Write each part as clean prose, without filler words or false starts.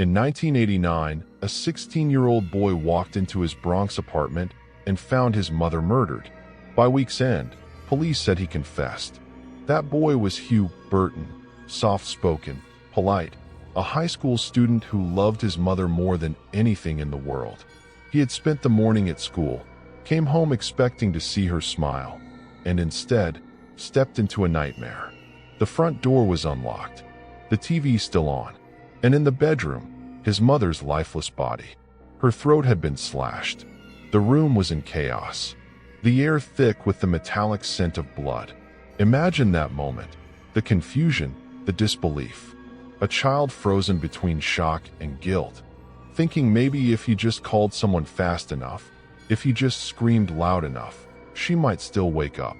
In 1989, a 16-year-old boy walked into his Bronx apartment and found his mother murdered. By week's end, police said he confessed. That boy was Huwe Burton, soft-spoken, polite, a high school student who loved his mother more than anything in the world. He had spent the morning at school, came home expecting to see her smile, and instead stepped into a nightmare. The front door was unlocked, the TV still on, and in the bedroom, his mother's lifeless body. Her throat had been slashed. The room was in chaos, the air thick with the metallic scent of blood. Imagine that moment, the confusion, the disbelief. A child frozen between shock and guilt, thinking maybe if he just called someone fast enough, if he just screamed loud enough, she might still wake up.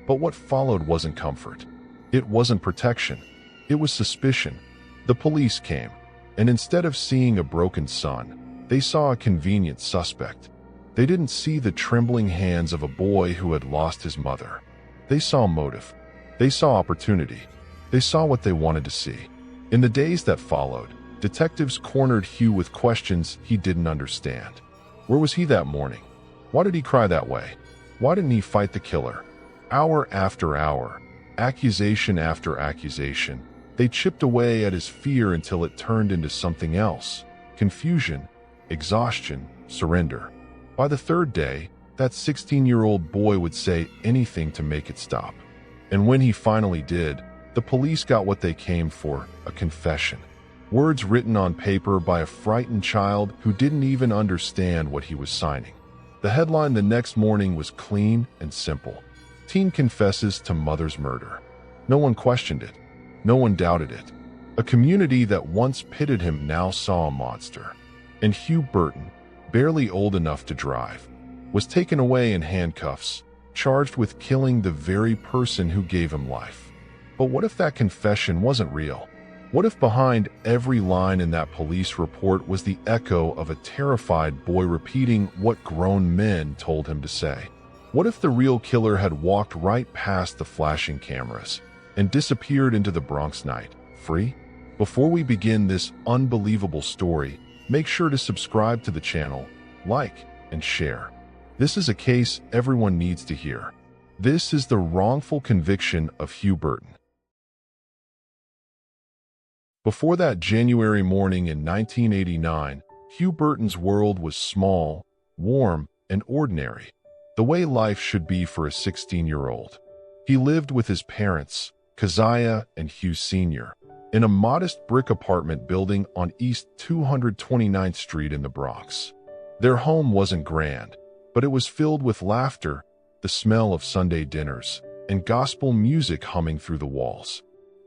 But what followed wasn't comfort. It wasn't protection. It was suspicion. The police came, and instead of seeing a broken son, they saw a convenient suspect. They didn't see the trembling hands of a boy who had lost his mother. They saw motive. They saw opportunity. They saw what they wanted to see. In the days that followed, detectives cornered Huwe with questions he didn't understand. Where was he that morning? Why did he cry that way? Why didn't he fight the killer? Hour after hour, accusation after accusation, they chipped away at his fear until it turned into something else: confusion, exhaustion, surrender. By the third day, that 16-year-old boy would say anything to make it stop. And when he finally did, the police got what they came for: a confession. Words written on paper by a frightened child who didn't even understand what he was signing. The headline the next morning was clean and simple: Teen confesses to mother's murder. No one questioned it. No one doubted it. A community that once pitted him now saw a monster. And Huwe Burton, barely old enough to drive, was taken away in handcuffs, charged with killing the very person who gave him life. But what if that confession wasn't real? What if behind every line in that police report was the echo of a terrified boy repeating what grown men told him to say? What if the real killer had walked right past the flashing cameras and disappeared into the Bronx night, free? Before we begin this unbelievable story, make sure to subscribe to the channel, like, and share. This is a case everyone needs to hear. This is the wrongful conviction of Huwe Burton. Before that January morning in 1989, Huwe Burton's world was small, warm, and ordinary, the way life should be for a 16-year-old. He lived with his parents, Keziah and Huwe Sr., in a modest brick apartment building on East 229th Street in the Bronx. Their home wasn't grand, but it was filled with laughter, the smell of Sunday dinners, and gospel music humming through the walls.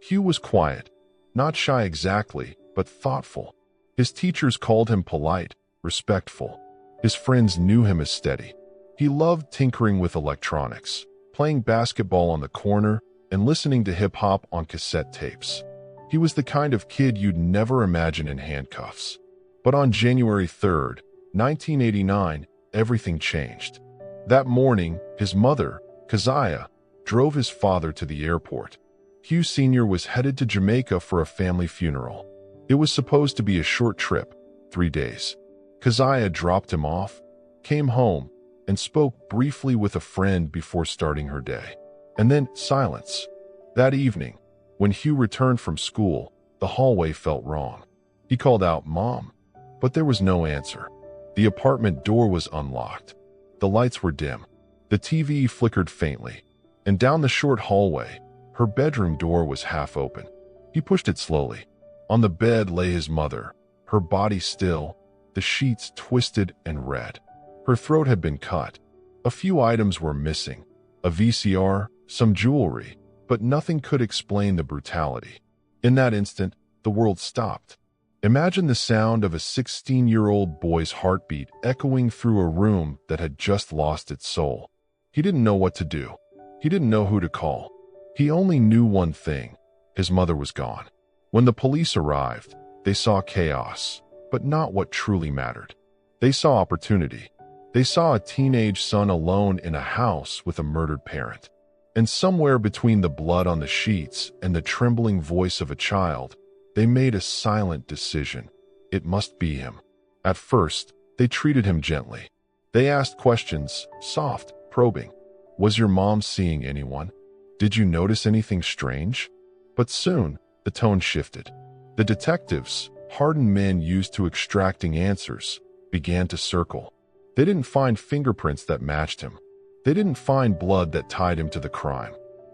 Huwe was quiet, not shy exactly, but thoughtful. His teachers called him polite, respectful. His friends knew him as steady. He loved tinkering with electronics, playing basketball on the corner, and listening to hip-hop on cassette tapes. He was the kind of kid you'd never imagine in handcuffs. But on January 3rd, 1989, everything changed. That morning, his mother, Keziah, drove his father to the airport. Huwe Sr. was headed to Jamaica for a family funeral. It was supposed to be a short trip, 3 days. Keziah dropped him off, came home, and spoke briefly with a friend before starting her day. And then silence. That evening, when Huwe returned from school, the hallway felt wrong. He called out, "Mom," but there was no answer. The apartment door was unlocked. The lights were dim. The TV flickered faintly. And down the short hallway, her bedroom door was half open. He pushed it slowly. On the bed lay his mother, her body still, the sheets twisted and red. Her throat had been cut. A few items were missing: a VCR, some jewelry, but nothing could explain the brutality. In that instant, the world stopped. Imagine the sound of a 16-year-old boy's heartbeat echoing through a room that had just lost its soul. He didn't know what to do. He didn't know who to call. He only knew one thing: his mother was gone. When the police arrived, they saw chaos, but not what truly mattered. They saw opportunity. They saw a teenage son alone in a house with a murdered parent. And somewhere between the blood on the sheets and the trembling voice of a child, they made a silent decision. it must be him. At first, they treated him gently. They asked questions, soft, probing. Was your mom seeing anyone? Did you notice anything strange? But soon, the tone shifted. The detectives, hardened men used to extracting answers, began to circle. They didn't find fingerprints that matched him. They didn't find blood that tied him to the crime.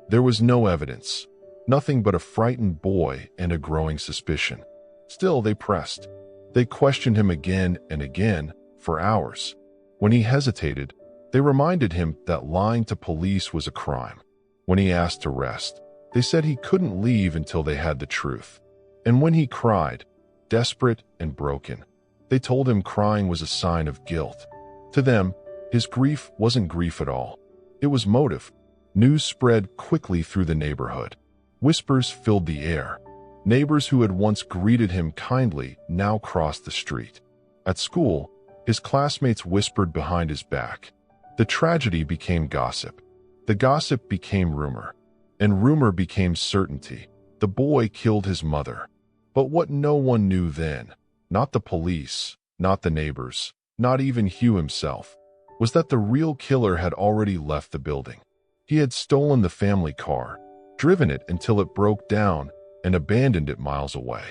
There was no evidence, nothing but a frightened boy and a growing suspicion. Still, they pressed. They questioned him again and again for hours. When he hesitated, they reminded him that lying to police was a crime. When he asked to rest, they said he couldn't leave until they had the truth. And when he cried, desperate and broken, they told him crying was a sign of guilt. To them, his grief wasn't grief at all. It was motive. News spread quickly through the neighborhood. Whispers filled the air. Neighbors who had once greeted him kindly now crossed the street. At school, his classmates whispered behind his back. The tragedy became gossip. The gossip became rumor. And rumor became certainty. The boy killed his mother. But what no one knew then, not the police, not the neighbors, not even Hugh himself, was that the real killer had already left the building. He had stolen the family car, driven it until it broke down, and abandoned it miles away.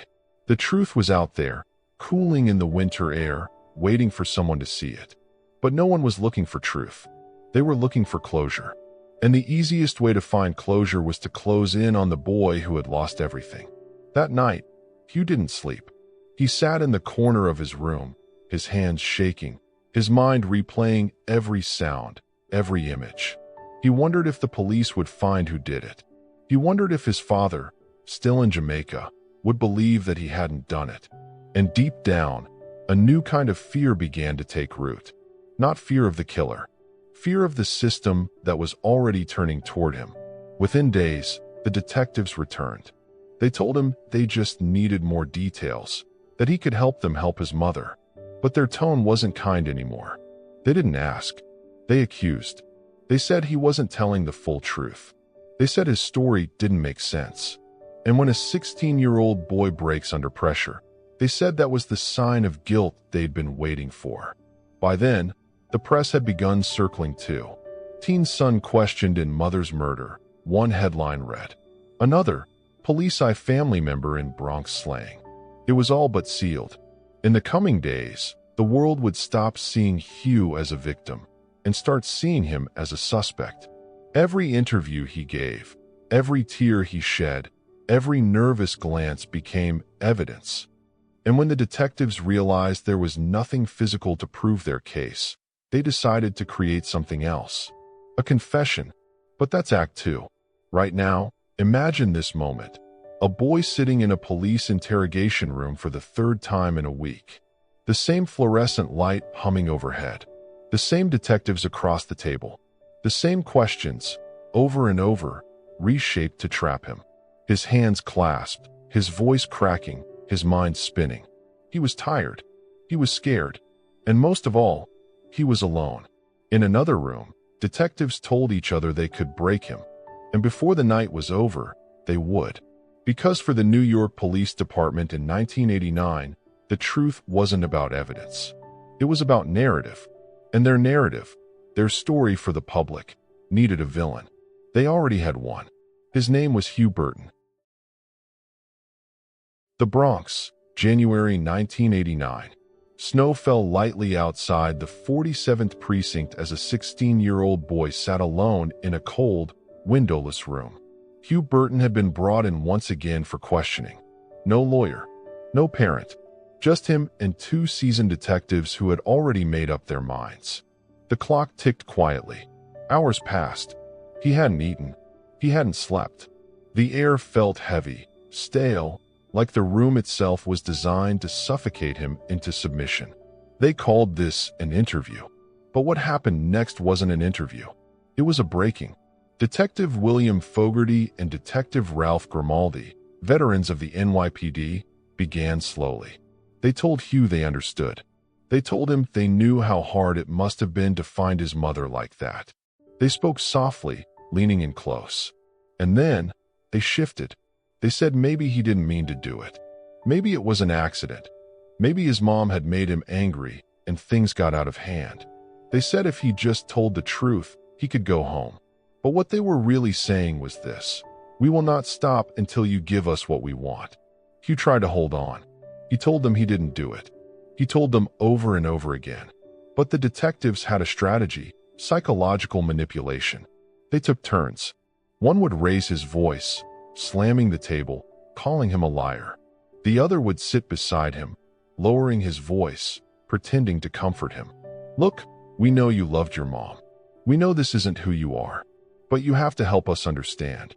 The truth was out there, cooling in the winter air, waiting for someone to see it. But no one was looking for truth. They were looking for closure. And the easiest way to find closure was to close in on the boy who had lost everything. That night, Hugh didn't sleep. He sat in the corner of his room, his hands shaking, his mind replaying every sound, every image. He wondered if the police would find who did it. He wondered if his father, still in Jamaica, would believe that he hadn't done it. And deep down, a new kind of fear began to take root. Not fear of the killer. Fear of the system that was already turning toward him. Within days, the detectives returned. They told him they just needed more details, that he could help them help his mother. But their tone wasn't kind anymore. They didn't ask. They accused. They said he wasn't telling the full truth. They said his story didn't make sense. And when a 16-year-old boy breaks under pressure, they said that was the sign of guilt they'd been waiting for. By then, the press had begun circling too. Teen son questioned in mother's murder, one headline read. Another, police eye family member in Bronx slaying. It was all but sealed. In the coming days, the world would stop seeing Hugh as a victim and start seeing him as a suspect. Every interview he gave, every tear he shed, every nervous glance became evidence. And when the detectives realized there was nothing physical to prove their case, they decided to create something else. A confession. But that's Act 2. Right now, imagine this moment. A boy sitting in a police interrogation room for the third time in a week. The same fluorescent light humming overhead. The same detectives across the table. The same questions, over and over, reshaped to trap him. His hands clasped, his voice cracking, his mind spinning. He was tired. He was scared. And most of all, he was alone. In another room, detectives told each other they could break him. And before the night was over, they would. Because for the New York Police Department in 1989, the truth wasn't about evidence. It was about narrative. And their narrative, their story for the public, needed a villain. They already had one. His name was Huwe Burton. The Bronx, January 1989. Snow fell lightly outside the 47th precinct as a 16-year-old boy sat alone in a cold, windowless room. Huwe Burton had been brought in once again for questioning. No lawyer, no parent, just him and two seasoned detectives who had already made up their minds. The clock ticked quietly. Hours passed. He hadn't eaten. He hadn't slept. The air felt heavy, stale, like the room itself was designed to suffocate him into submission. They called this an interview. But what happened next wasn't an interview. It was a breaking. Detective William Fogarty and Detective Ralph Grimaldi, veterans of the NYPD, began slowly. They told Hugh they understood. They told him they knew how hard it must have been to find his mother like that. They spoke softly, leaning in close. And then, they shifted. They said maybe he didn't mean to do it. Maybe it was an accident. Maybe his mom had made him angry and things got out of hand. They said if he just told the truth, he could go home. But what they were really saying was this: we will not stop until you give us what we want. Hugh tried to hold on. He told them he didn't do it. He told them over and over again. But the detectives had a strategy: psychological manipulation. They took turns. One would raise his voice, slamming the table, calling him a liar. The other would sit beside him, lowering his voice, pretending to comfort him. Look, we know you loved your mom. We know this isn't who you are, but you have to help us understand.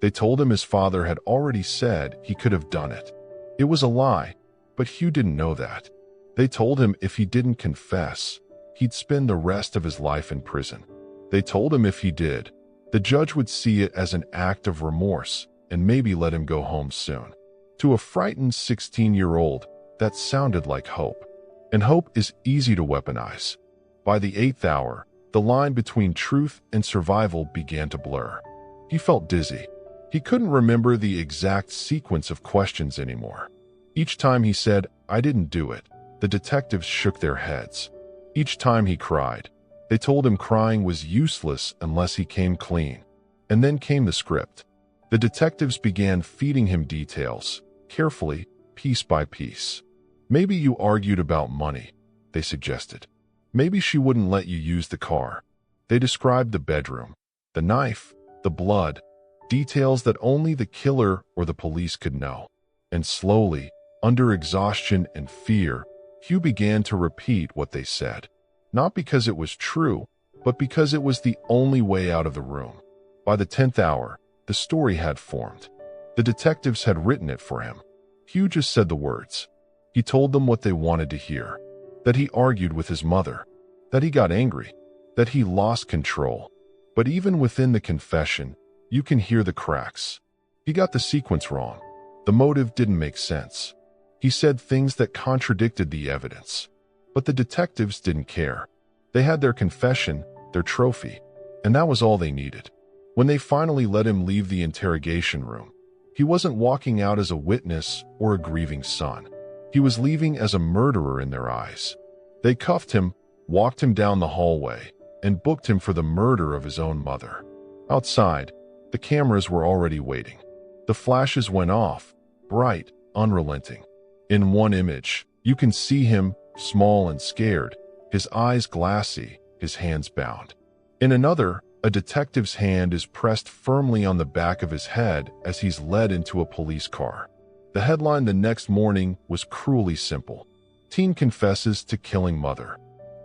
They told him his father had already said he could have done it. It was a lie, but Hugh didn't know that. They told him if he didn't confess, he'd spend the rest of his life in prison. They told him if he did, the judge would see it as an act of remorse and maybe let him go home soon. To a frightened 16-year-old, that sounded like hope. And hope is easy to weaponize. By the 8th hour, the line between truth and survival began to blur. He felt dizzy. He couldn't remember the exact sequence of questions anymore. Each time he said, "I didn't do it," the detectives shook their heads. Each time he cried, they told him crying was useless unless he came clean. And then came the script. The detectives began feeding him details, carefully, piece by piece. Maybe you argued about money, they suggested. Maybe she wouldn't let you use the car. They described the bedroom, the knife, the blood, details that only the killer or the police could know. And slowly, under exhaustion and fear, Hugh began to repeat what they said. Not because it was true, but because it was the only way out of the room. By the 10th hour, the story had formed. The detectives had written it for him. Hugh just said the words. He told them what they wanted to hear. That he argued with his mother. That he got angry. That he lost control. But even within the confession, you can hear the cracks. He got the sequence wrong. The motive didn't make sense. He said things that contradicted the evidence. But the detectives didn't care. They had their confession, their trophy, and that was all they needed. When they finally let him leave the interrogation room, he wasn't walking out as a witness or a grieving son. He was leaving as a murderer in their eyes. They cuffed him, walked him down the hallway, and booked him for the murder of his own mother. Outside, the cameras were already waiting. The flashes went off, bright, unrelenting. In one image, you can see him, small and scared, his eyes glassy, his hands bound. In another, a detective's hand is pressed firmly on the back of his head as he's led into a police car. The headline the next morning was cruelly simple. Teen confesses to killing mother.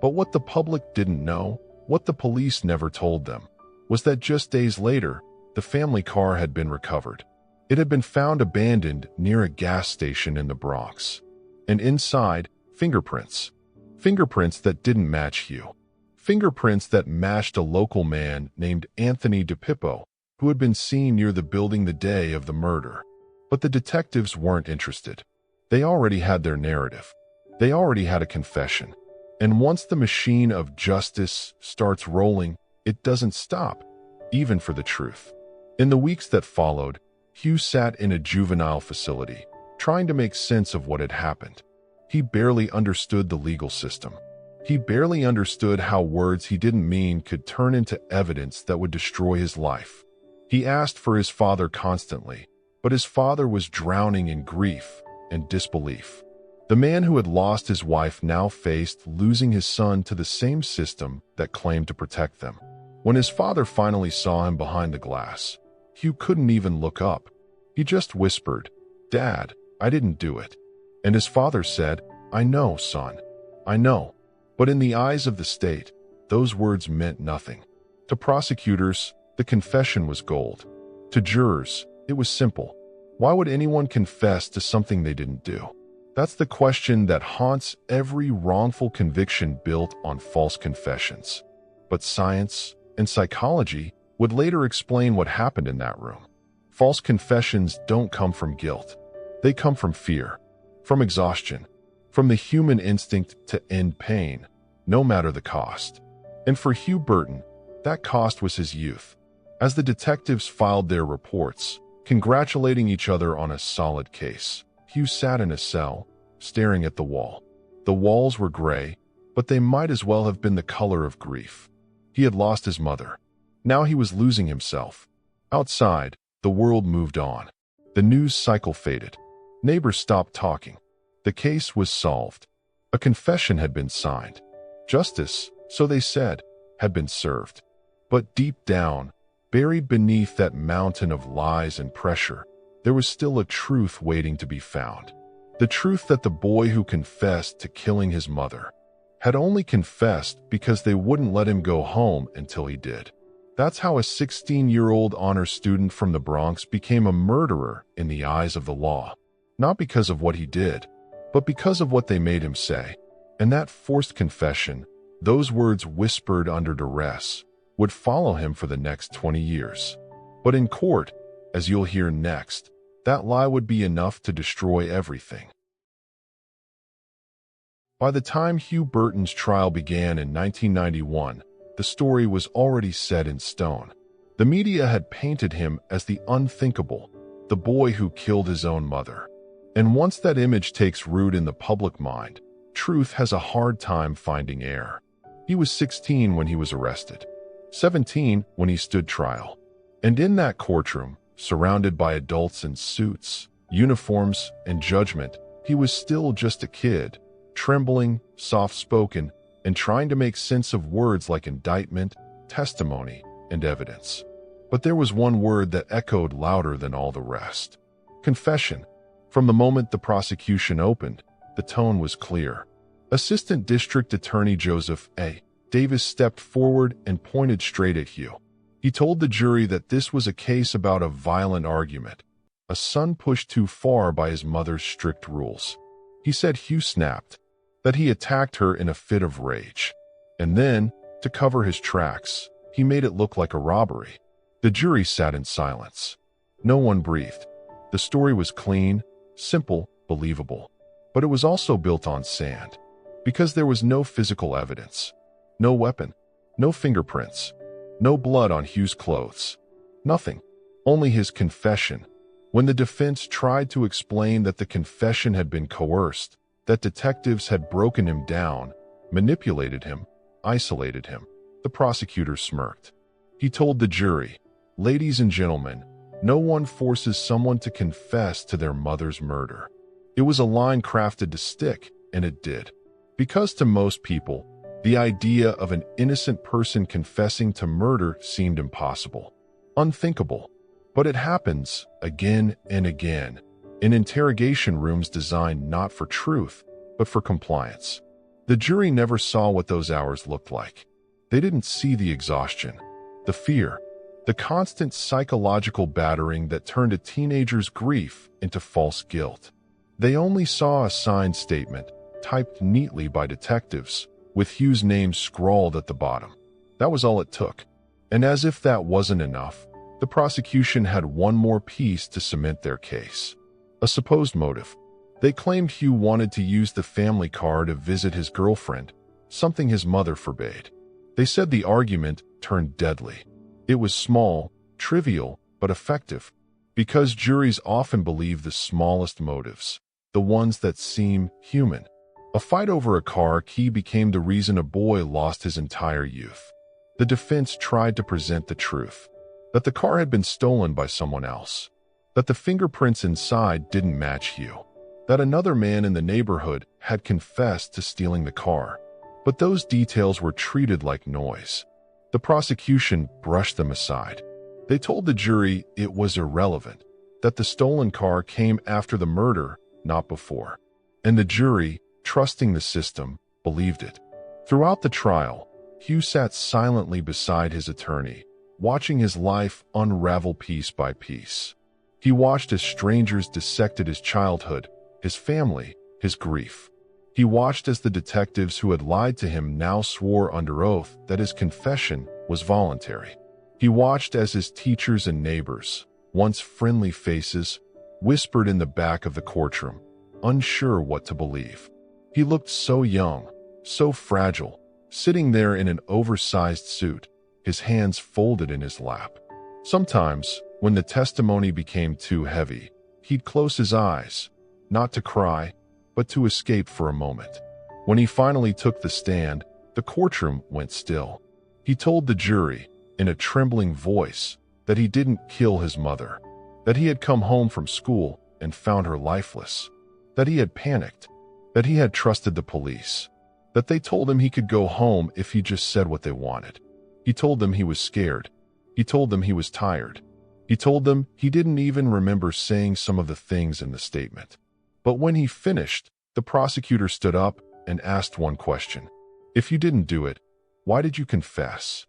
But what the public didn't know, what the police never told them, was that just days later, the family car had been recovered. It had been found abandoned near a gas station in the Bronx. And inside, fingerprints. Fingerprints that didn't match Hugh. Fingerprints that matched a local man named Anthony DePippo, who had been seen near the building the day of the murder. But the detectives weren't interested. They already had their narrative. They already had a confession. And once the machine of justice starts rolling, it doesn't stop, even for the truth. In the weeks that followed, Hugh sat in a juvenile facility, trying to make sense of what had happened. He barely understood the legal system. He barely understood how words he didn't mean could turn into evidence that would destroy his life. He asked for his father constantly, but his father was drowning in grief and disbelief. The man who had lost his wife now faced losing his son to the same system that claimed to protect them. When his father finally saw him behind the glass, Hugh couldn't even look up. He just whispered, "Dad, I didn't do it." And his father said, "I know, son. I know." But in the eyes of the state, those words meant nothing. To prosecutors, the confession was gold. To jurors, it was simple. Why would anyone confess to something they didn't do? That's the question that haunts every wrongful conviction built on false confessions. But science and psychology would later explain what happened in that room. False confessions don't come from guilt. They come from fear, from exhaustion, from the human instinct to end pain, no matter the cost. And for Huwe Burton, that cost was his youth. As the detectives filed their reports, congratulating each other on a solid case, Hugh sat in a cell, staring at the wall. The walls were gray, but they might as well have been the color of grief. He had lost his mother. Now he was losing himself. Outside, the world moved on. The news cycle faded. Neighbors stopped talking. The case was solved. A confession had been signed. Justice, so they said, had been served. But deep down, buried beneath that mountain of lies and pressure, there was still a truth waiting to be found. The truth that the boy who confessed to killing his mother had only confessed because they wouldn't let him go home until he did. That's how a 16-year-old honor student from the Bronx became a murderer in the eyes of the law. Not because of what he did, but because of what they made him say. And that forced confession, those words whispered under duress, would follow him for the next 20 years. But in court, as you'll hear next, that lie would be enough to destroy everything. By the time Huwe Burton's trial began in 1991, the story was already set in stone. The media had painted him as the unthinkable, the boy who killed his own mother. And once that image takes root in the public mind, truth has a hard time finding air. He was 16 when he was arrested, 17 when he stood trial. And in that courtroom, surrounded by adults in suits, uniforms, and judgment, he was still just a kid, trembling, soft-spoken, and trying to make sense of words like indictment, testimony, and evidence. But there was one word that echoed louder than all the rest. Confession. From the moment the prosecution opened, the tone was clear. Assistant District Attorney Joseph A. Davis stepped forward and pointed straight at Huwe. He told the jury that this was a case about a violent argument, a son pushed too far by his mother's strict rules. He said Huwe snapped, that he attacked her in a fit of rage. And then, to cover his tracks, he made it look like a robbery. The jury sat in silence. No one breathed. The story was clean, simple, believable. But it was also built on sand. Because there was no physical evidence. No weapon. No fingerprints. No blood on Huwe's clothes. Nothing. Only his confession. When the defense tried to explain that the confession had been coerced, that detectives had broken him down, manipulated him, isolated him, the prosecutor smirked. He told the jury, "Ladies and gentlemen, no one forces someone to confess to their mother's murder." It was a line crafted to stick, and it did. Because to most people, the idea of an innocent person confessing to murder seemed impossible, unthinkable. But it happens again and again, in interrogation rooms designed not for truth, but for compliance. The jury never saw what those hours looked like. They didn't see the exhaustion, the fear, the constant psychological battering that turned a teenager's grief into false guilt. They only saw a signed statement, typed neatly by detectives, with Huwe's name scrawled at the bottom. That was all it took. And as if that wasn't enough, the prosecution had one more piece to cement their case. A supposed motive. They claimed Huwe wanted to use the family car to visit his girlfriend, something his mother forbade. They said the argument turned deadly. It was small, trivial, but effective, because juries often believe the smallest motives, the ones that seem human. A fight over a car key became the reason a boy lost his entire youth. The defense tried to present the truth, that the car had been stolen by someone else, that the fingerprints inside didn't match Huwe, that another man in the neighborhood had confessed to stealing the car. But those details were treated like noise. The prosecution brushed them aside. They told the jury it was irrelevant, that the stolen car came after the murder, not before. And the jury, trusting the system, believed it. Throughout the trial, Huwe sat silently beside his attorney, watching his life unravel piece by piece. He watched as strangers dissected his childhood, his family, his grief. He watched as the detectives who had lied to him now swore under oath that his confession was voluntary. He watched as his teachers and neighbors, once friendly faces, whispered in the back of the courtroom, unsure what to believe. He looked so young, so fragile, sitting there in an oversized suit, his hands folded in his lap. Sometimes, when the testimony became too heavy, he'd close his eyes, not to cry, but to escape for a moment. When he finally took the stand, the courtroom went still. He told the jury, in a trembling voice, that he didn't kill his mother, that he had come home from school and found her lifeless, that he had panicked, that he had trusted the police, that they told him he could go home if he just said what they wanted. He told them he was scared. He told them he was tired. He told them he didn't even remember saying some of the things in the statement. But when he finished, the prosecutor stood up and asked one question. If you didn't do it, why did you confess?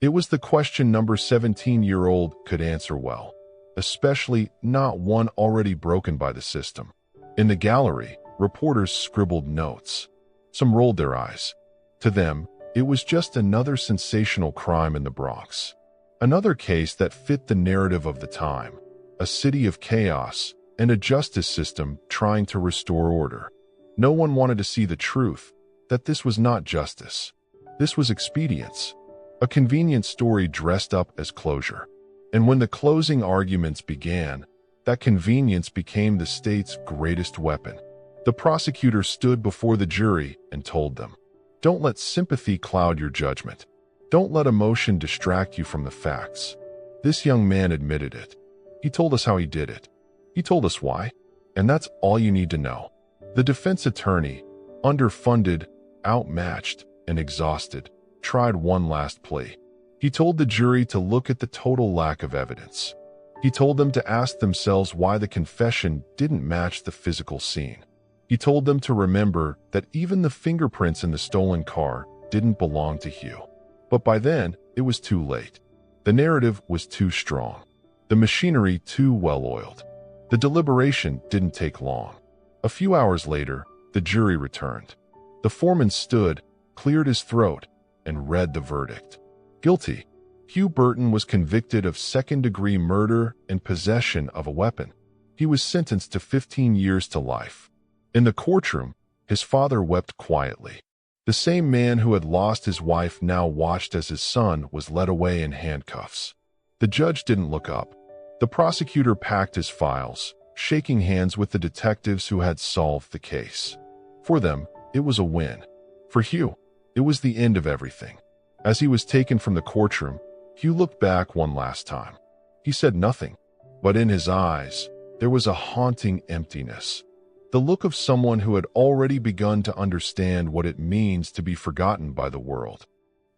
It was the question no 17-year-old could answer well, especially not one already broken by the system. In the gallery, reporters scribbled notes. Some rolled their eyes. To them, it was just another sensational crime in the Bronx. Another case that fit the narrative of the time, a city of chaos and a justice system trying to restore order. No one wanted to see the truth, that this was not justice. This was expedience, a convenient story dressed up as closure. And when the closing arguments began, that convenience became the state's greatest weapon. The prosecutor stood before the jury and told them, "Don't let sympathy cloud your judgment. Don't let emotion distract you from the facts." This young man admitted it. He told us how he did it. He told us why. And that's all you need to know. The defense attorney, underfunded, outmatched, and exhausted, tried one last plea. He told the jury to look at the total lack of evidence. He told them to ask themselves why the confession didn't match the physical scene. He told them to remember that even the fingerprints in the stolen car didn't belong to Huwe. But by then, it was too late. The narrative was too strong. The machinery too well-oiled. The deliberation didn't take long. A few hours later, the jury returned. The foreman stood, cleared his throat, and read the verdict. Guilty. Huwe Burton was convicted of second-degree murder and possession of a weapon. He was sentenced to 15 years to life. In the courtroom, his father wept quietly. The same man who had lost his wife now watched as his son was led away in handcuffs. The judge didn't look up. The prosecutor packed his files, shaking hands with the detectives who had solved the case. For them, it was a win. For Huwe, it was the end of everything. As he was taken from the courtroom, Huwe looked back one last time. He said nothing, but in his eyes, there was a haunting emptiness. The look of someone who had already begun to understand what it means to be forgotten by the world.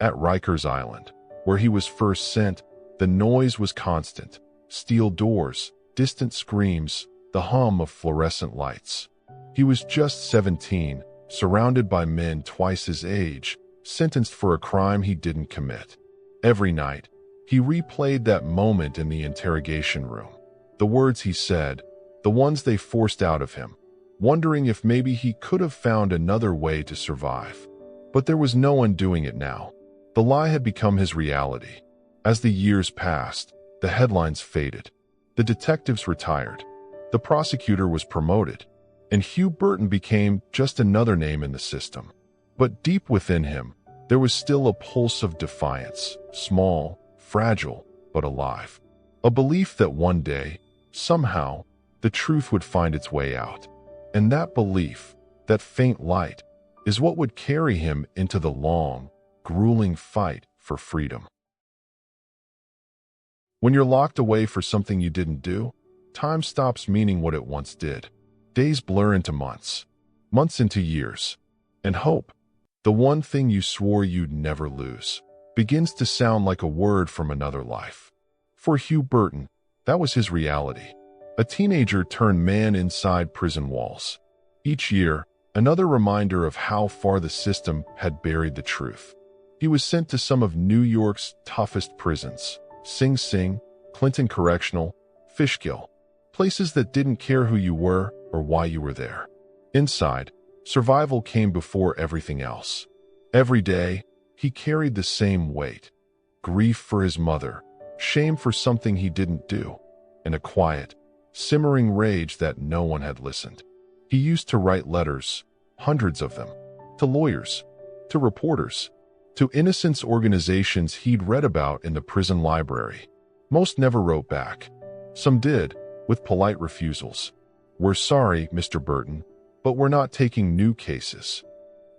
At Rikers Island, where he was first sent, the noise was constant. Steel doors, distant screams, the hum of fluorescent lights. He was just 17, surrounded by men twice his age, sentenced for a crime he didn't commit. Every night, he replayed that moment in the interrogation room. The words he said, the ones they forced out of him, wondering if maybe he could have found another way to survive. But there was no undoing it now. The lie had become his reality. As the years passed, the headlines faded. The detectives retired. The prosecutor was promoted. And Huwe Burton became just another name in the system. But deep within him, there was still a pulse of defiance, small, fragile, but alive. A belief that one day, somehow, the truth would find its way out. And that belief, that faint light, is what would carry him into the long, grueling fight for freedom. When you're locked away for something you didn't do, time stops meaning what it once did. Days blur into months, months into years, and hope, the one thing you swore you'd never lose, begins to sound like a word from another life. For Huwe Burton, that was his reality. A teenager turned man inside prison walls. Each year, another reminder of how far the system had buried the truth. He was sent to some of New York's toughest prisons, Sing Sing, Clinton Correctional, Fishkill, places that didn't care who you were or why you were there. Inside, survival came before everything else. Every day, he carried the same weight: grief for his mother, shame for something he didn't do, and a quiet, simmering rage that no one had listened. He used to write letters, hundreds of them, to lawyers, to reporters, to innocence organizations he'd read about in the prison library. Most never wrote back. Some did, with polite refusals. "We're sorry, Mr. Burton. but we're not taking new cases.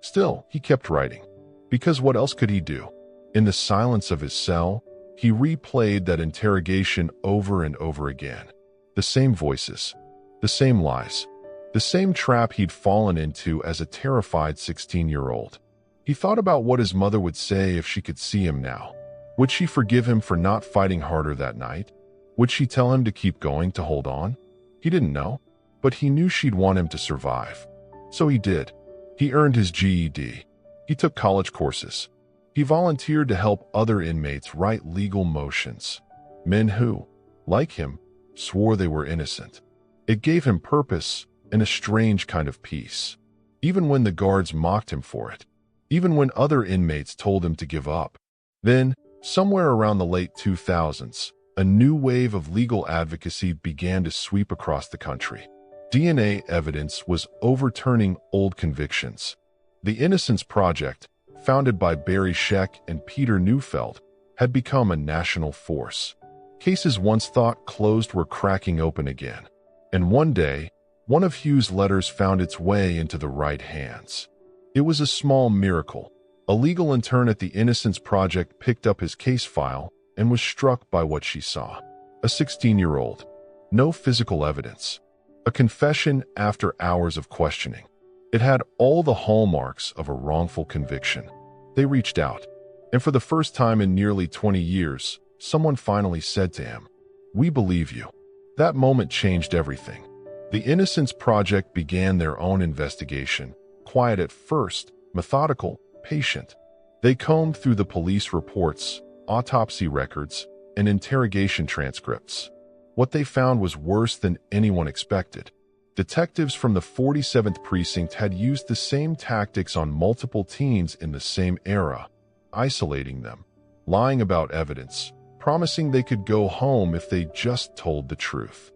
Still, he kept writing. Because what else could he do? In the silence of his cell, he replayed that interrogation over and over again. The same voices, the same lies, the same trap he'd fallen into as a terrified 16-year-old. He thought about what his mother would say if she could see him now. Would she forgive him for not fighting harder that night? Would she tell him to keep going, to hold on? He didn't know, but he knew she'd want him to survive. So he did. He earned his GED. He took college courses. He volunteered to help other inmates write legal motions. Men who, like him, swore they were innocent. It gave him purpose and a strange kind of peace. Even when the guards mocked him for it. Even when other inmates told him to give up. Then, somewhere around the late 2000s, a new wave of legal advocacy began to sweep across the country. DNA evidence was overturning old convictions. The Innocence Project, founded by Barry Scheck and Peter Neufeld, had become a national force. Cases once thought closed were cracking open again. And one day, one of Huwe's letters found its way into the right hands. It was a small miracle. A legal intern at the Innocence Project picked up his case file and was struck by what she saw. A 16-year-old. No physical evidence. A confession after hours of questioning. It had all the hallmarks of a wrongful conviction. They reached out, and for the first time in nearly 20 years, someone finally said to him, "We believe you." That moment changed everything. The Innocence Project began their own investigation, quiet at first, methodical, patient. They combed through the police reports, autopsy records, and interrogation transcripts. What they found was worse than anyone expected. Detectives from the 47th Precinct had used the same tactics on multiple teens in the same era, isolating them, lying about evidence, promising they could go home if they just told the truth.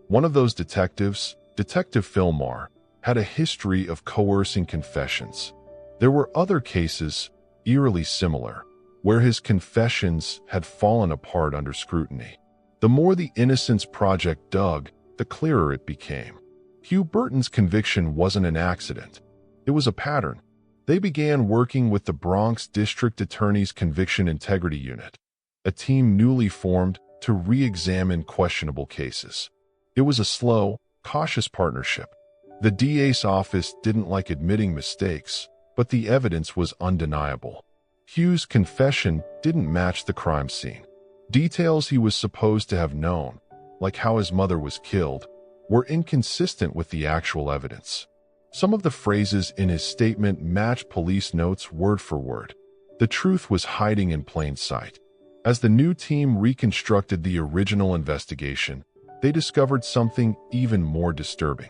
One of those detectives, Detective Fillmore, had a history of coercing confessions. There were other cases, eerily similar, where his confessions had fallen apart under scrutiny. The more the Innocence Project dug, the clearer it became. Huwe Burton's conviction wasn't an accident. It was a pattern. They began working with the Bronx District Attorney's Conviction Integrity Unit, a team newly formed to re-examine questionable cases. It was a slow, cautious partnership. The DA's office didn't like admitting mistakes, but the evidence was undeniable. Huwe's confession didn't match the crime scene. Details he was supposed to have known, like how his mother was killed, were inconsistent with the actual evidence. Some of the phrases in his statement matched police notes word for word. The truth was hiding in plain sight. As the new team reconstructed the original investigation, they discovered something even more disturbing.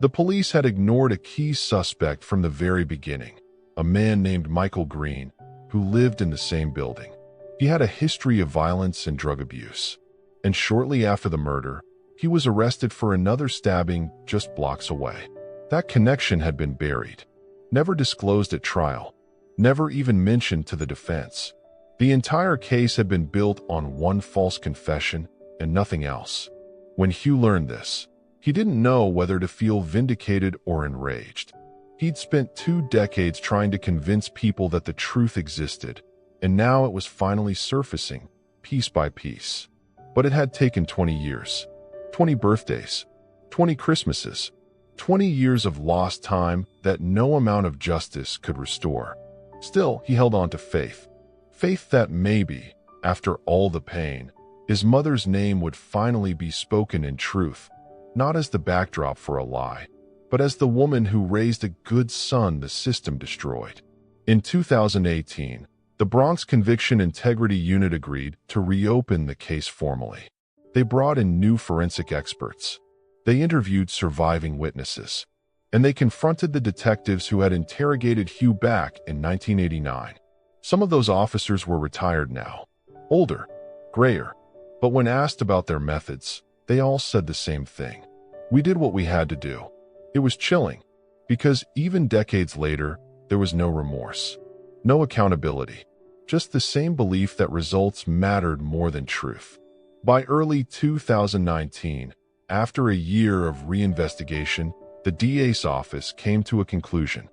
The police had ignored a key suspect from the very beginning, a man named Michael Green, who lived in the same building. He had a history of violence and drug abuse. And shortly after the murder, he was arrested for another stabbing just blocks away. That connection had been buried, never disclosed at trial, never even mentioned to the defense. The entire case had been built on one false confession and nothing else. When Huwe learned this, he didn't know whether to feel vindicated or enraged. He'd spent 2 decades trying to convince people that the truth existed, and now it was finally surfacing, piece by piece. But it had taken 20 years, 20 birthdays, 20 Christmases, 20 years of lost time that no amount of justice could restore. Still, he held on to faith. Faith that maybe, after all the pain, his mother's name would finally be spoken in truth, not as the backdrop for a lie, but as the woman who raised a good son the system destroyed. In 2018, the Bronx Conviction Integrity Unit agreed to reopen the case formally. They brought in new forensic experts. They interviewed surviving witnesses. And they confronted the detectives who had interrogated Huwe back in 1989. Some of those officers were retired now, older, grayer. But when asked about their methods, they all said the same thing. We did what we had to do. It was chilling, because even decades later, there was no remorse, no accountability, just the same belief that results mattered more than truth. By early 2019, after a year of reinvestigation, The DA's office came to a conclusion.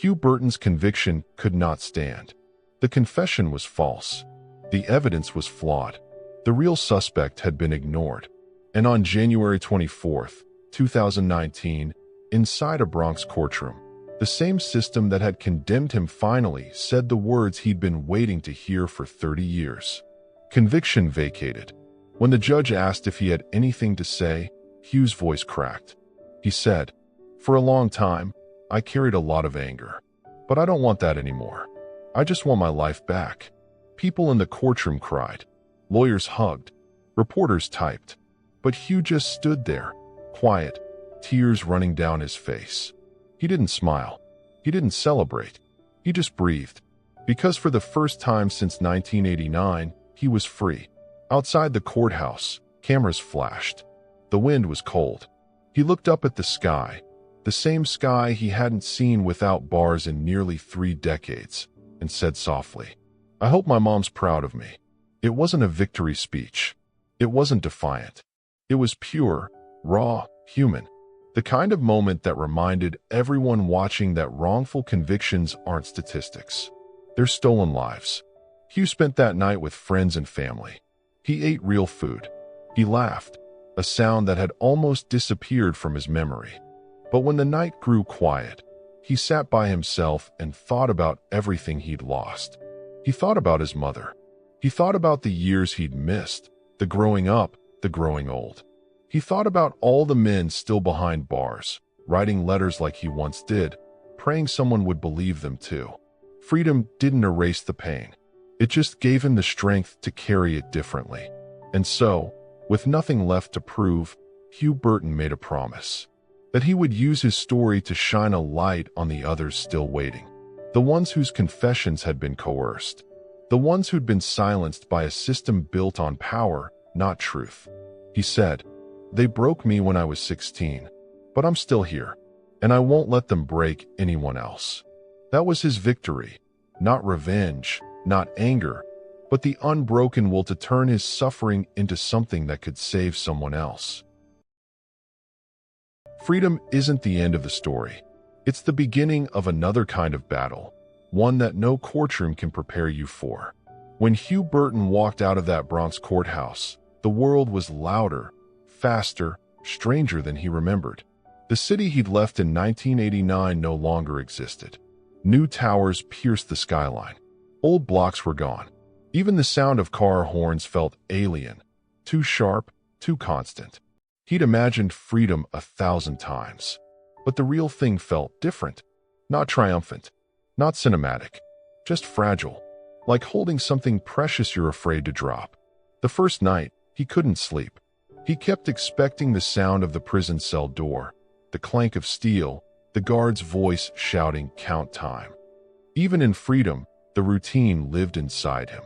Huwe Burton's conviction could not stand. The confession was false. The evidence was flawed. The real suspect had been ignored. And on January 24, 2019, inside a Bronx courtroom, the same system that had condemned him finally said the words he'd been waiting to hear for 30 years. Conviction vacated. When the judge asked if he had anything to say, Huwe's voice cracked. He said, "For a long time, I carried a lot of anger. But I don't want that anymore. I just want my life back." People in the courtroom cried. Lawyers hugged. Reporters typed. But Huwe just stood there, quiet, tears running down his face. He didn't smile. He didn't celebrate. He just breathed. Because for the first time since 1989, he was free. Outside the courthouse, cameras flashed. The wind was cold. He looked up at the sky, the same sky he hadn't seen without bars in nearly 3 decades, and said softly, "I hope my mom's proud of me." It wasn't a victory speech. It wasn't defiant. It was pure, raw, human. The kind of moment that reminded everyone watching that wrongful convictions aren't statistics. They're stolen lives. Huwe spent that night with friends and family. He ate real food. He laughed, a sound that had almost disappeared from his memory. But when the night grew quiet, he sat by himself and thought about everything he'd lost. He thought about his mother. He thought about the years he'd missed, the growing up, the growing old. He thought about all the men still behind bars, writing letters like he once did, praying someone would believe them too. Freedom didn't erase the pain. It just gave him the strength to carry it differently. And so, with nothing left to prove, Huwe Burton made a promise. That he would use his story to shine a light on the others still waiting. The ones whose confessions had been coerced. The ones who'd been silenced by a system built on power, not truth. He said, "They broke me when I was 16, but I'm still here, and I won't let them break anyone else." That was his victory, not revenge, not anger, but the unbroken will to turn his suffering into something that could save someone else. Freedom isn't the end of the story. It's the beginning of another kind of battle, one that no courtroom can prepare you for. When Huwe Burton walked out of that Bronx courthouse, the world was louder, faster, stranger than he remembered. The city he'd left in 1989 no longer existed. New towers pierced the skyline. Old blocks were gone. Even the sound of car horns felt alien, too sharp, too constant. He'd imagined freedom 1,000 times. But the real thing felt different. Not triumphant, not cinematic, just fragile, like holding something precious you're afraid to drop. The first night, he couldn't sleep. He kept expecting the sound of the prison cell door, the clank of steel, the guard's voice shouting, "Count time." Even in freedom, the routine lived inside him.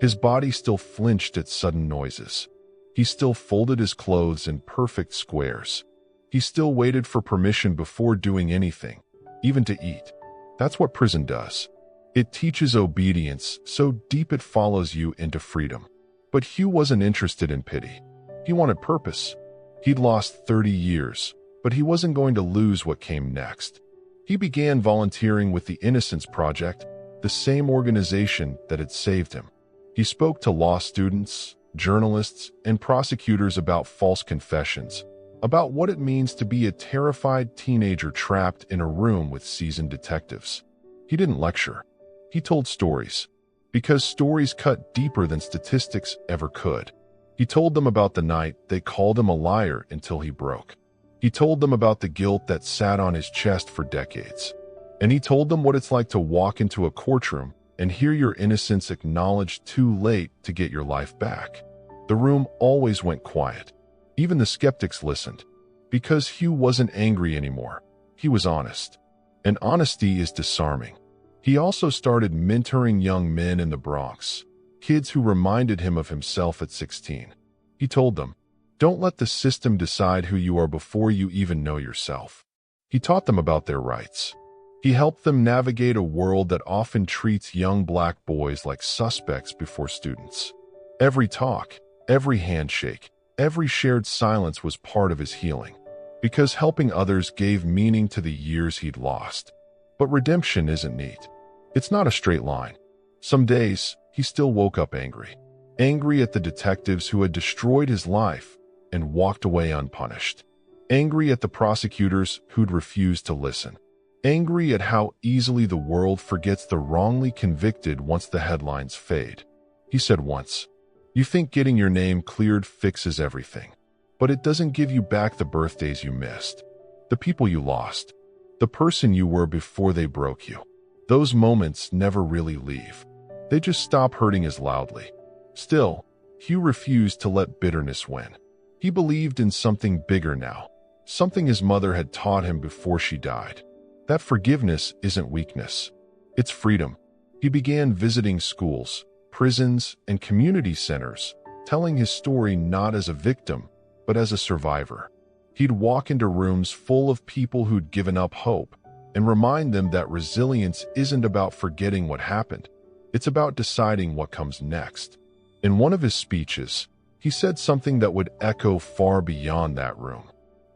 His body still flinched at sudden noises. He still folded his clothes in perfect squares. He still waited for permission before doing anything, even to eat. That's what prison does. It teaches obedience so deep it follows you into freedom. But Huwe wasn't interested in pity. He wanted purpose. He'd lost 30 years, but he wasn't going to lose what came next. He began volunteering with the Innocence Project, the same organization that had saved him. He spoke to law students, journalists, and prosecutors about false confessions, about what it means to be a terrified teenager trapped in a room with seasoned detectives. He didn't lecture. He told stories, because stories cut deeper than statistics ever could. He told them about the night they called him a liar until he broke. He told them about the guilt that sat on his chest for decades. And he told them what it's like to walk into a courtroom and hear your innocence acknowledged too late to get your life back. The room always went quiet. Even the skeptics listened. Because Huwe wasn't angry anymore. He was honest. And honesty is disarming. He also started mentoring young men in the Bronx, kids who reminded him of himself at 16. He told them, "Don't let the system decide who you are before you even know yourself." He taught them about their rights. He helped them navigate a world that often treats young black boys like suspects before students. Every talk, every handshake, every shared silence was part of his healing. because helping others gave meaning to the years he'd lost. But redemption isn't neat. It's not a straight line. Some days, he still woke up angry. Angry at the detectives who had destroyed his life and walked away unpunished. Angry at the prosecutors who'd refused to listen. Angry at how easily the world forgets the wrongly convicted once the headlines fade. He said once, "You think getting your name cleared fixes everything, but it doesn't give you back the birthdays you missed, the people you lost, the person you were before they broke you. Those moments never really leave. They just stop hurting as loudly." Still, Hugh refused to let bitterness win. He believed in something bigger now, something his mother had taught him before she died. That forgiveness isn't weakness. It's freedom. He began visiting schools, prisons, and community centers, telling his story not as a victim, but as a survivor. He'd walk into rooms full of people who'd given up hope and remind them that resilience isn't about forgetting what happened. It's about deciding what comes next. In one of his speeches, he said something that would echo far beyond that room.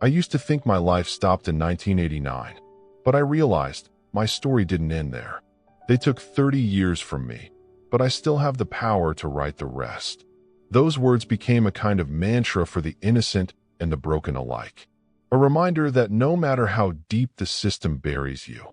"I used to think my life stopped in 1989, but I realized my story didn't end there. They took 30 years from me, but I still have the power to write the rest." Those words became a kind of mantra for the innocent and the broken alike. A reminder that no matter how deep the system buries you,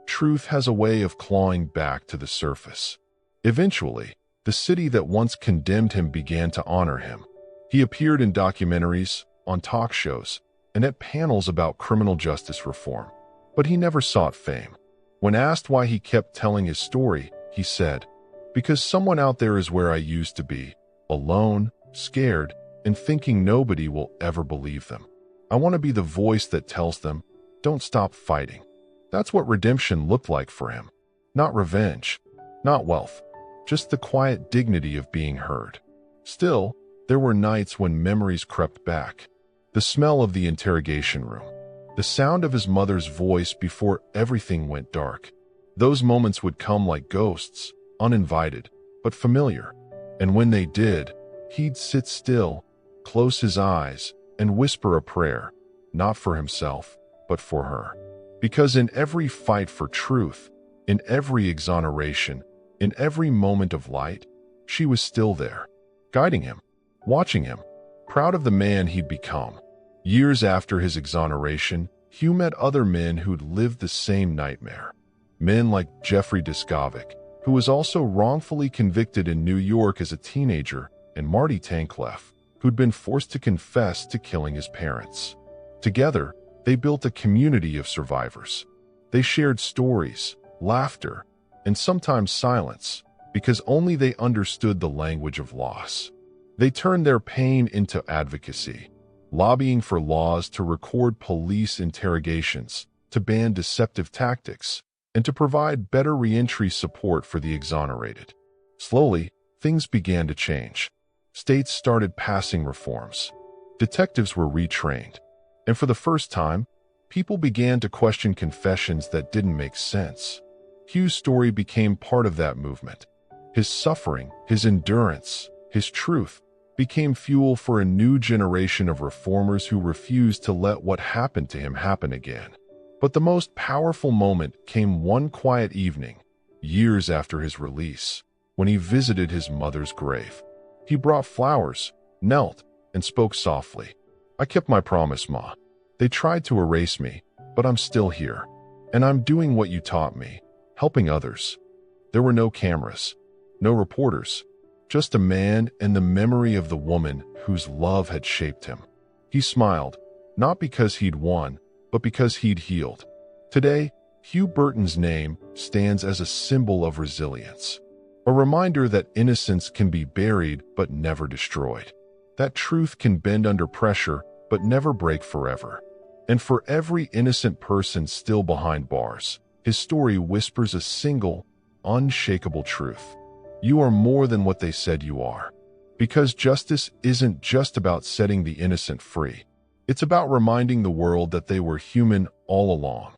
truth has a way of clawing back to the surface. Eventually, the city that once condemned him began to honor him. He appeared in documentaries, on talk shows, and at panels about criminal justice reform. But he never sought fame. When asked why he kept telling his story, he said, "Because someone out there is where I used to be, alone, scared, and thinking nobody will ever believe them. I want to be the voice that tells them, don't stop fighting." That's what redemption looked like for him. Not revenge, not wealth, just the quiet dignity of being heard. Still, there were nights when memories crept back. The smell of the interrogation room, the sound of his mother's voice before everything went dark. Those moments would come like ghosts, uninvited, but familiar. And when they did, he'd sit still, close his eyes, and whisper a prayer, not for himself, but for her. Because in every fight for truth, in every exoneration, in every moment of light, she was still there, guiding him, watching him, proud of the man he'd become. Years after his exoneration, Hugh met other men who'd lived the same nightmare. Men like Jeffrey Discovic, who was also wrongfully convicted in New York as a teenager, and Marty Tankleff, who'd been forced to confess to killing his parents. Together, they built a community of survivors. They shared stories, laughter, and sometimes silence, because only they understood the language of loss. They turned their pain into advocacy, lobbying for laws to record police interrogations, to ban deceptive tactics, and to provide better reentry support for the exonerated. Slowly, things began to change. States started passing reforms. Detectives were retrained. And for the first time, people began to question confessions that didn't make sense. Hugh's story became part of that movement. His suffering, his endurance, his truth became fuel for a new generation of reformers who refused to let what happened to him happen again. But the most powerful moment came one quiet evening, years after his release, when he visited his mother's grave. He brought flowers, knelt, and spoke softly. "I kept my promise, Ma. They tried to erase me, but I'm still here. And I'm doing what you taught me, helping others." There were no cameras, no reporters, just a man and the memory of the woman whose love had shaped him. He smiled, not because he'd won, but because he'd healed. Today, Huwe Burton's name stands as a symbol of resilience, a reminder that innocence can be buried but never destroyed, that truth can bend under pressure but never break forever. And for every innocent person still behind bars, his story whispers a single, unshakable truth. You are more than what they said you are. Because justice isn't just about setting the innocent free. It's about reminding the world that they were human all along.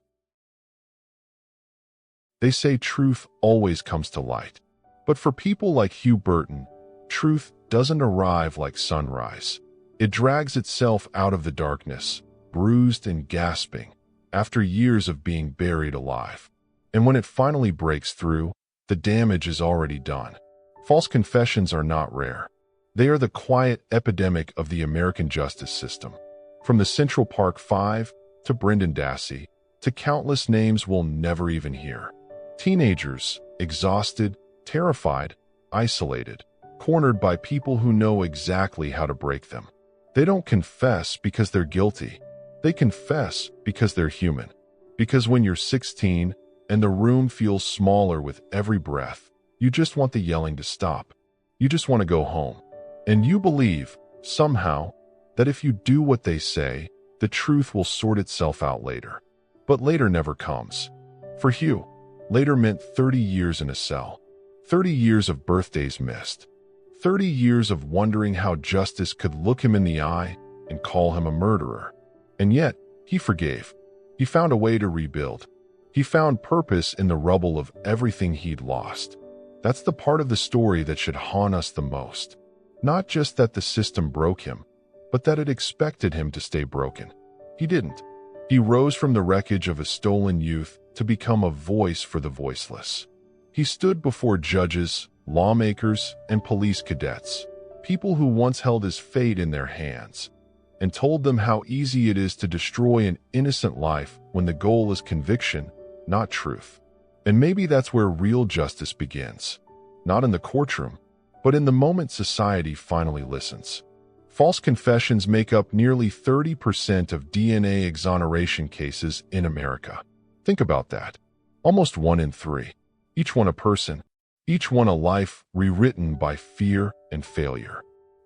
They say truth always comes to light. But for people like Huwe Burton, truth doesn't arrive like sunrise. It drags itself out of the darkness, bruised and gasping, after years of being buried alive. And when it finally breaks through, the damage is already done. False confessions are not rare. They are the quiet epidemic of the American justice system. From the Central Park Five to Brendan Dassey, to countless names we'll never even hear. Teenagers, exhausted, terrified, isolated, cornered by people who know exactly how to break them. They don't confess because they're guilty. They confess because they're human. Because when you're 16 and the room feels smaller with every breath, you just want the yelling to stop. You just want to go home. And you believe, somehow, that if you do what they say, the truth will sort itself out later. But later never comes. For Huwe, later meant 30 years in a cell. 30 years of birthdays missed. 30 years of wondering how justice could look him in the eye and call him a murderer. And yet, he forgave. He found a way to rebuild. He found purpose in the rubble of everything he'd lost. That's the part of the story that should haunt us the most. Not just that the system broke him, but that it expected him to stay broken. He didn't. He rose from the wreckage of a stolen youth to become a voice for the voiceless. He stood before judges, lawmakers, and police cadets, people who once held his fate in their hands, and told them how easy it is to destroy an innocent life when the goal is conviction, not truth. And maybe that's where real justice begins. Not in the courtroom, but in the moment society finally listens. False confessions make up nearly 30% of DNA exoneration cases in America. Think about that. Almost 1 in 3. Each one a person. Each one a life rewritten by fear and failure.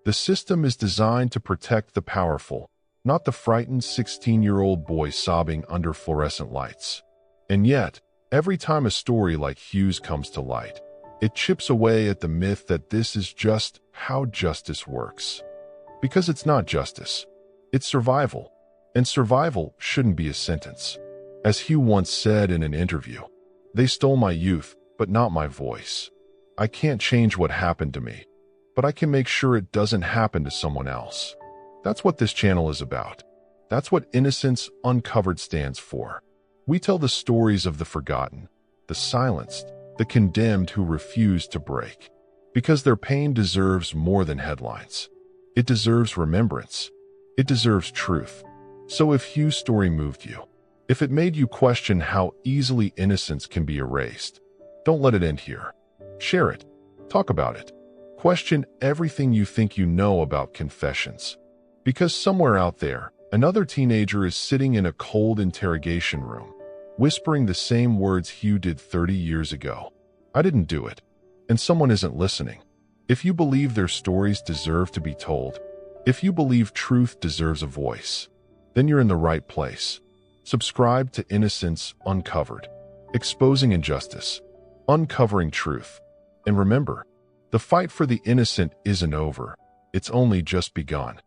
The system is designed to protect the powerful, not the frightened 16-year-old boy sobbing under fluorescent lights. And yet, every time a story like Huwe's comes to light, it chips away at the myth that this is just how justice works. Because it's not justice. It's survival. And survival shouldn't be a sentence. As Huwe once said in an interview, "They stole my youth, but not my voice. I can't change what happened to me, but I can make sure it doesn't happen to someone else." That's what this channel is about. That's what Innocence Uncovered stands for. We tell the stories of the forgotten, the silenced, the condemned who refuse to break. Because their pain deserves more than headlines. It deserves remembrance. It deserves truth. So if Huwe's story moved you, if it made you question how easily innocence can be erased, don't let it end here. Share it. Talk about it. Question everything you think you know about confessions. Because somewhere out there, another teenager is sitting in a cold interrogation room, whispering the same words Huwe did 30 years ago. "I didn't do it." And someone isn't listening. If you believe their stories deserve to be told, if you believe truth deserves a voice, then you're in the right place. Subscribe to Innocence Uncovered, exposing injustice, uncovering truth. And remember, the fight for the innocent isn't over. It's only just begun.